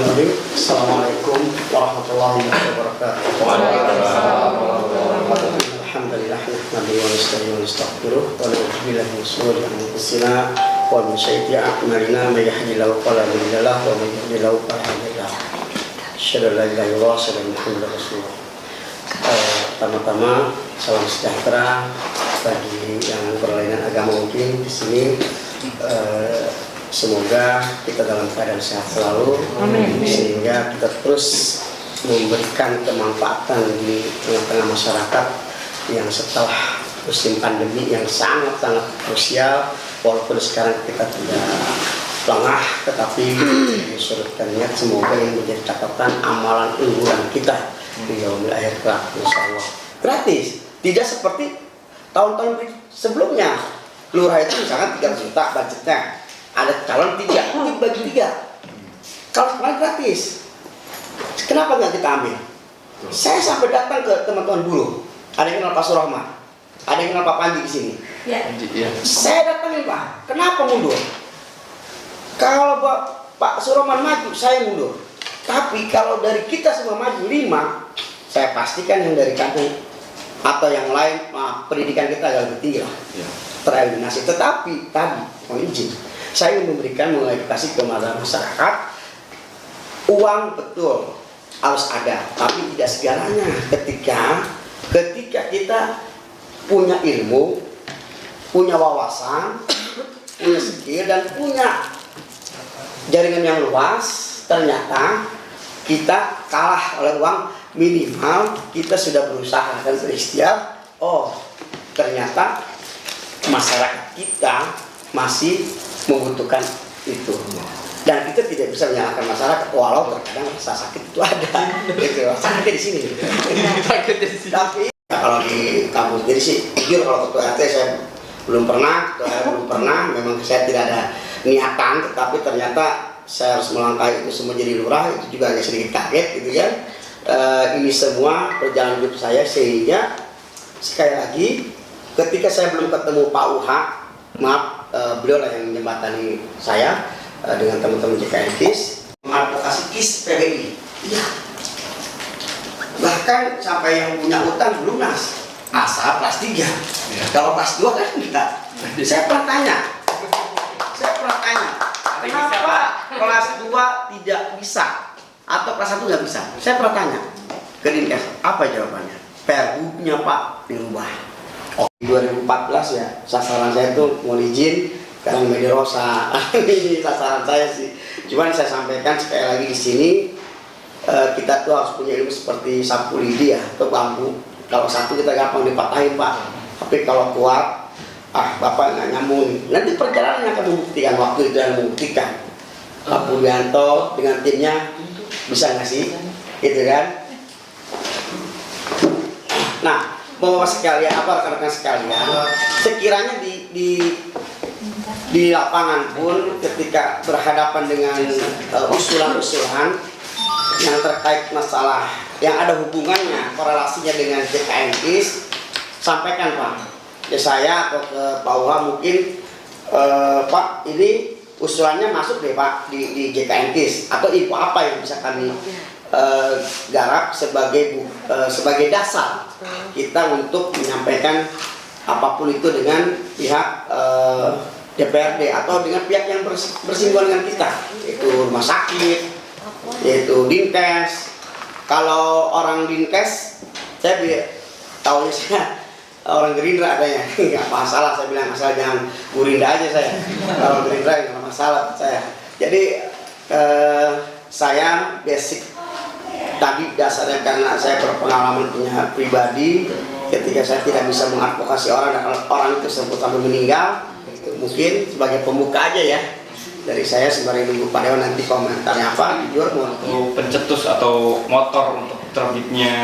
Bismillahirrahmanirrahim. Assalamualaikum warahmatullahi wabarakatuh. Alhamdulillah, nahmaduhu wa nasta'inuhu wa nastaghfiruh wa na'udzu billahi min shururi anfusina wa min sayyiati a'malina may yahdihillahu fala mudilla lahu wa may yudlil fala hadiya lahu. Asyhadu an la ilaha illallah wa asyhadu anna Muhammadar Rasulullah. Pertama-tama salam sejahtera bagi yang berlainan agama mungkin di sini. Semoga kita dalam keadaan sehat selalu. Amin. Sehingga kita terus memberikan kemanfaatan di tengah-tengah masyarakat yang setelah musim pandemi yang sangat-sangat krusial. Walaupun sekarang kita tidak lengah, tetapi disurutkan niat semoga ini menjadi catatan amalan unggulan kita di yaumil akhir kelak, insyaallah. Gratis, tidak seperti tahun-tahun sebelumnya. Lurah itu misalkan 3 juta budgetnya, ada calon 3, bagi 3. Kalau kemarin gratis, kenapa nggak kita ambil? Saya sampai datang ke teman-teman buruh, ada yang kenal Pak Surahman, ada yang kenal Pak Panji di sini. Ya. Saya datangin Pak, kenapa mundur? Kalau Pak Surahman maju, saya mundur. Tapi kalau dari kita semua maju 5, saya pastikan yang dari kampung atau yang lain, pendidikan kita agak lebih tinggi lah, tereliminasi. Tetapi tadi, mohon izin, saya ingin memberikan mengedukasi kepada masyarakat. Uang betul harus ada, tapi tidak segalanya. Ketika kita punya ilmu, punya wawasan, punya skill, dan punya jaringan yang luas, ternyata kita kalah oleh uang. Minimal kita sudah berusaha dan berikhtiar. Oh, ternyata masyarakat kita masih membutuhkan itu, dan kita tidak bisa menyalahkan masyarakat walau terkadang rasa sakit itu ada. Gitu, sakitnya di sini. Tapi kalau di kampus sendiri sih, jujur kalau ketua RT saya belum pernah, memang saya tidak ada niatan, tetapi ternyata saya harus melangkahi itu semua jadi lurah, itu juga agak sedikit kaget gitu kan. Ini semua perjalanan hidup saya, sehingga sekali lagi ketika saya belum ketemu Pak Uha, maaf, beliau lah yang menjembatani saya dengan teman-teman JKN KIS mengadvokasi KIS PBI. Iya. Bahkan sampai yang punya utang lunas asal kelas 3. Kalau kelas 2 kan enggak. Saya pernah tanya, kenapa kelas 2 tidak bisa atau kelas 1 nggak bisa? Saya pernah tanya ke Dinkes, apa jawabannya? Pergubnya Pak dirubah. Oh, 2014 ya, sasaran saya itu mohon izin karena media rosa. Ini sasaran saya sih. Cuman saya sampaikan sekali lagi di sini, kita tuh harus punya ilmu seperti sapu lidi ya, atau bambu. Kalau satu kita gampang dipatahin Pak, tapi kalau kuat, Bapak nggak nyambung. Nanti perjalanan akan membuktikan, waktu itu yang membuktikan. Pak Puryanto dengan timnya bisa nggak sih, gitu kan? Nah, Bapak sekalian, rekan-rekan sekalian, sekiranya di lapangan pun ketika berhadapan dengan usulan-usulan yang terkait masalah yang ada hubungannya, korelasinya dengan JKN KIS, sampaikan Pak ke saya atau ke Pak Uha mungkin, Pak ini usulannya masuk deh Pak di JKN KIS, atau info apa yang bisa kami garap sebagai dasar kita untuk menyampaikan apapun itu dengan pihak DPRD atau dengan pihak yang bersinggungan dengan kita, yaitu rumah sakit, yaitu Dinkes. Kalau orang Dinkes, saya tahu saya orang Gerindra adanya, nggak masalah, saya bilang asal jangan Gurinda aja saya. Kalau Gerindra nggak masalah saya. Jadi saya basic tadi dasarnya karena saya berpengalaman punya pribadi, ketika saya tidak bisa mengadvokasi orang dan orang itu sampai meninggal, mungkin sebagai pembuka aja ya dari saya sembari nunggu Pak Dewan nanti komentarnya apa. Jujur mau pencetus atau motor untuk terbitnya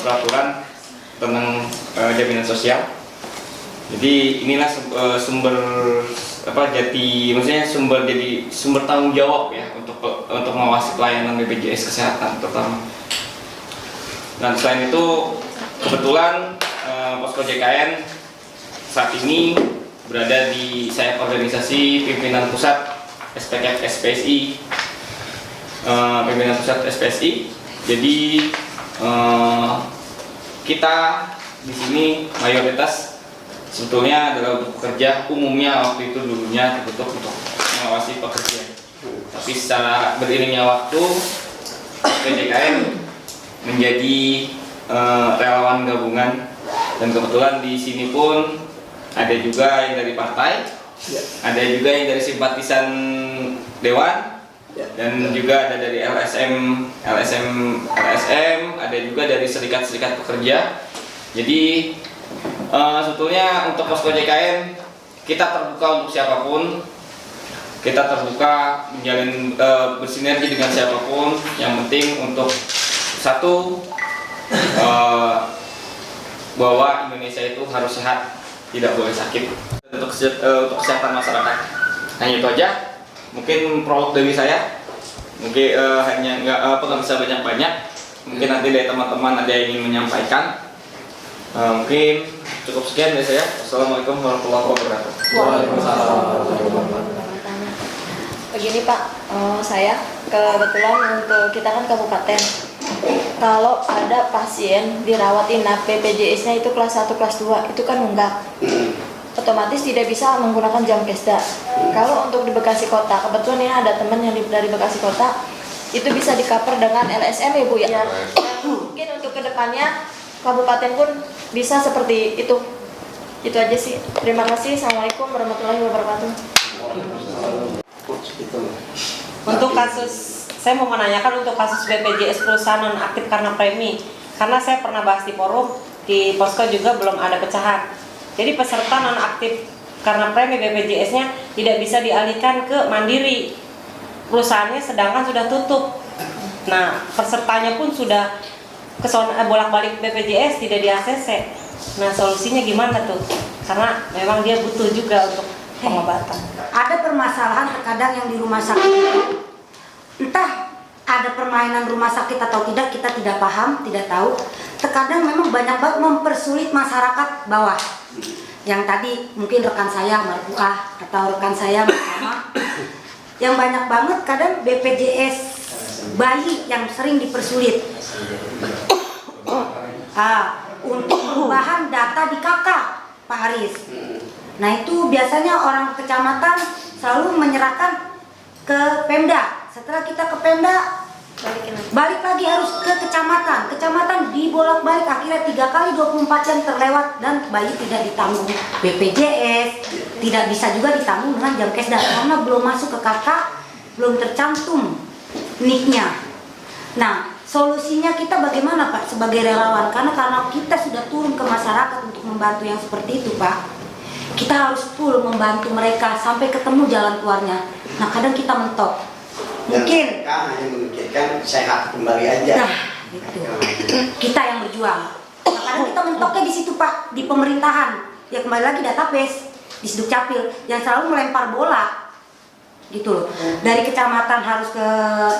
peraturan tentang jaminan sosial. Jadi inilah sumber sumber tanggung jawab ya untuk mengawasi pelayanan BPJS Kesehatan terutama. Dan selain itu kebetulan Posko JKN saat ini berada di sayap organisasi pimpinan pusat SPKF SPSI pimpinan pusat SPSI. Jadi kita di sini mayoritas sebetulnya adalah untuk pekerja. Umumnya waktu itu dulunya terbentuk untuk mengawasi pekerja. Tapi secara beriringnya waktu, PJKN menjadi relawan gabungan, dan kebetulan di sini pun ada juga yang dari partai, ada juga yang dari simpatisan dewan, dan juga ada dari LSM, ada juga dari serikat-serikat pekerja. Jadi sebetulnya untuk posko JKN kita terbuka untuk siapapun, kita terbuka menjalin bersinergi dengan siapapun. Yang penting untuk satu, bahwa Indonesia itu harus sehat, tidak boleh sakit. Untuk kesehatan masyarakat, hanya itu aja. Mungkin prolog dari saya, mungkin hanya nggak bisa banyak-banyak. Mungkin nanti dari teman-teman ada yang ingin menyampaikan. Mungkin cukup sekian dari saya. Wassalamualaikum warahmatullahi wabarakatuh. Begini Pak, saya kebetulan untuk kita kan kabupaten, kalau ada pasien dirawat inap BPJS-nya itu kelas 1, kelas 2 itu kan nunggak, otomatis tidak bisa menggunakan jam kesda. Kalau untuk di Bekasi Kota, kebetulan ini ada teman yang dari Bekasi Kota, itu bisa di-cover dengan LSM ya Bu ya. Mungkin untuk kedepannya kabupaten pun bisa seperti itu. Itu aja sih. Terima kasih. Assalamualaikum warahmatullahi wabarakatuh. Untuk kasus, saya mau menanyakan untuk kasus BPJS perusahaan nonaktif karena premi, karena saya pernah bahas di forum, di posko juga belum ada pecahan. Jadi peserta nonaktif karena premi BPJS-nya tidak bisa dialihkan ke Mandiri, perusahaannya sedangkan sudah tutup. Nah, pesertanya pun sudah bolak-balik BPJS, tidak di ACC. Nah, solusinya gimana tuh? Karena memang dia butuh juga untuk pengobatan. Ada permasalahan terkadang yang di rumah sakit itu, entah ada permainan rumah sakit atau tidak, kita tidak paham, tidak tahu. Terkadang memang banyak banget mempersulit masyarakat bawah. Yang tadi mungkin rekan saya Marfuah atau rekan saya Mama, yang banyak banget kadang BPJS bayi yang sering dipersulit. Untuk perubahan data di KK, Pak Haris. Nah itu biasanya orang kecamatan selalu menyerahkan ke Pemda. Setelah kita ke Pemda, balik lagi harus ke kecamatan. Kecamatan dibolak-balik, akhirnya 3 kali 24 jam terlewat dan bayi tidak ditanggung BPJS, tidak bisa juga ditanggung dengan jam kesda karena belum masuk ke KK, belum tercantum NIK-nya. Nah, solusinya kita bagaimana Pak sebagai relawan? Karena kita sudah turun ke masyarakat untuk membantu yang seperti itu Pak. Kita harus full membantu mereka sampai ketemu jalan keluarnya. Nah kadang kita mentok. Mungkin hanya memikirkan sehat kembali aja. Nah, itu. Kita yang berjuang. Nah, kadang kita mentoknya di situ Pak, di pemerintahan. Ya kembali lagi database di Sdukcapil yang selalu melempar bola. Gitu loh. Dari kecamatan harus ke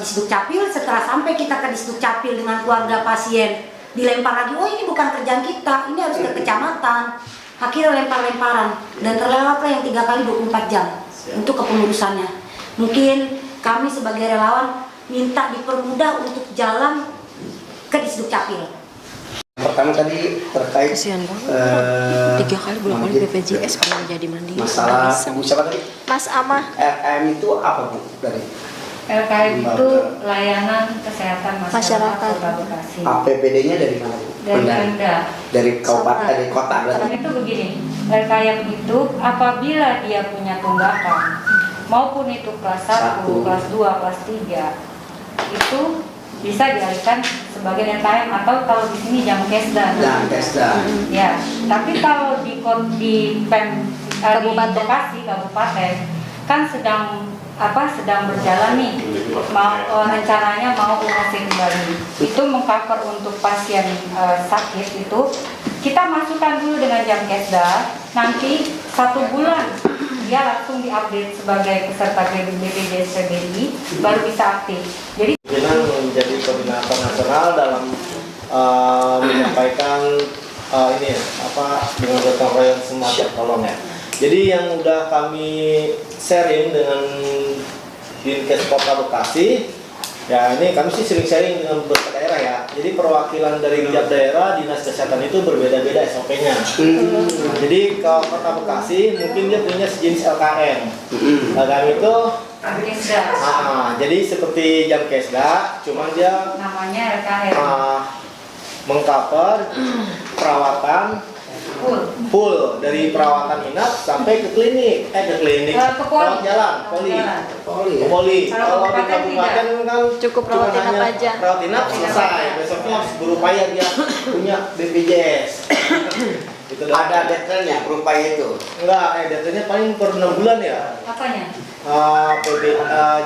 Disdukcapil, setelah sampai kita ke Disdukcapil dengan keluarga pasien, dilempar lagi, oh ini bukan kerjaan kita, ini harus ke kecamatan. Akhirnya lempar-lemparan dan terlewatlah yang 3 kali 24 jam untuk kepengurusannya. Mungkin kami sebagai relawan minta dipermudah untuk jalan ke Disdukcapil. Pertama tadi terkait 3 kali bolak-balik BPJS kalau menjadi mandiri. masalah Bu siapa tadi? Mas Amah. RM itu apa Bu dari? LKM itu layanan kesehatan masyarakat Kota Bekasi. APBD-nya dari mana Bu? Dari Pemda. Dari kabupaten, dari kota berarti. Itu begini, LKM itu apabila dia punya tunggakan maupun itu kelas 1, kelas 2, kelas 3 itu bisa dialihkan sebagai LKM atau kalau di sini jam kesda. Jam kesda. Ya, tapi kalau di Bekasi kabupaten kan sedang berjalan nih, rencananya mau UHC kembali. Itu mengcover untuk pasien sakit itu kita masukkan dulu dengan jam kesda, nanti 1 bulan dia langsung diupdate sebagai peserta BPJS PBI baru bisa aktif. Jadi kita menjadi koordinator nasional dalam menyampaikan dengan gotong royong semua tolong ya. Jadi yang udah kami sharing dengan Dinkes Kota Bekasi, Ya ini kami sih sering sharing dengan beberapa daerah ya. Jadi perwakilan dari tiap daerah dinas kesehatan itu berbeda-beda SOP-nya. Nah, jadi kalau Kota Bekasi mungkin dia punya sejenis LKM. LKM itu Kesda. jadi seperti jam kesda, cuman dia Namanya LKM. mengcover perawatan full dari perawatan inap sampai ke klinik, ke Ke poli. rawat jalan, poli. Kalau Kalau di kabupaten kabupaten kan Cukup rawat cuma inap hanya aja. rawat inap selesai, besoknya harus berupaya dia punya BPJS. Gitu dah. Ada deadline-nya berupaya itu. Enggak, deadline-nya paling per 6 bulan ya. Apanya?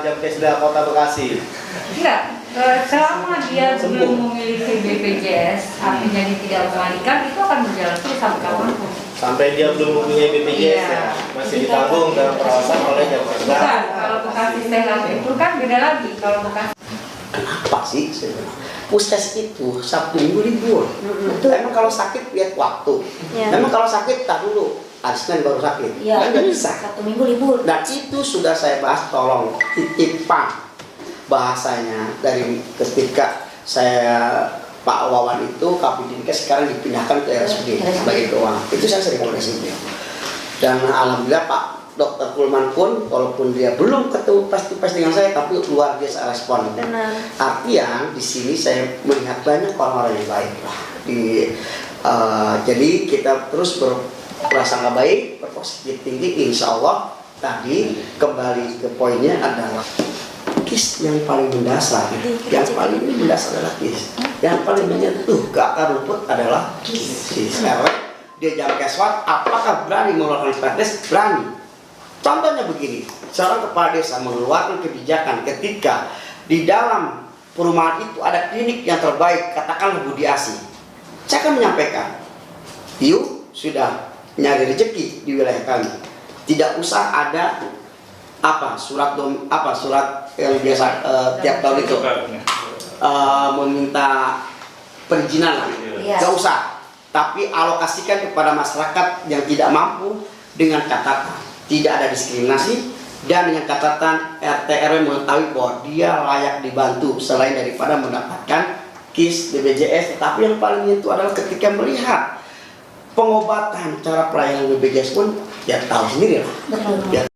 Jam kesda Kota Bekasi. Enggak. Selama dia belum memiliki BPJS, artinya dia tidak mengalihkan, itu akan berjalan terus sampai kapanpun. Sampai dia belum mempunyai BPJS Iya. ya, masih ditanggung dalam perawatan oleh jam kesda. Bukan, kalau Bekasi sehat itu kan beda lagi. Kalau Bekasi Kenapa sih sebenarnya? Puskes itu Sabtu Minggu libur. Emang kalau sakit lihat waktu. Ya. Memang kalau sakit tak dulu. Senin baru sakit. Iya. Kan nggak bisa. Satu minggu libur. Dan itu sudah saya bahas, tolong titipan bahasanya dari ketika saya Pak Wawan itu Kabidinkes sekarang dipindahkan ke RSUD sebagai keuangan. Itu saya sering komunikasi beliau. Dan alhamdulillah Pak Dr. Kulman pun walaupun dia belum ketemu pasti dengan saya, tapi luar biasa respon. Benar. Artian di sini saya melihat banyak orang-orang yang baik lah. Jadi kita terus berprasangka baik, berpositif tinggi, insya Allah. Tadi kembali ke poinnya adalah KIS yang paling mendasar, yang paling mendasar adalah KIS, yang paling menyentuh ke akar rumput adalah KIS. Karena dia jam keswat, apakah berani mengeluarkan perdes? Berani. Contohnya begini, seorang kepala desa mengeluarkan kebijakan ketika di dalam perumahan itu ada klinik yang terbaik, katakanlah Budi Asi. Saya akan menyampaikan, yuk sudah nyari rezeki di wilayah kami, tidak usah ada surat yang biasa tiap tahun itu meminta perizinan lah, nggak usah, tapi alokasikan kepada masyarakat yang tidak mampu dengan catatan tidak ada diskriminasi dan dengan catatan RT RW mengetahui bahwa dia layak dibantu selain daripada mendapatkan KIS BPJS. Tapi yang paling itu adalah ketika melihat pengobatan, cara pelayanan BPJS pun ya tahu sendiri lah.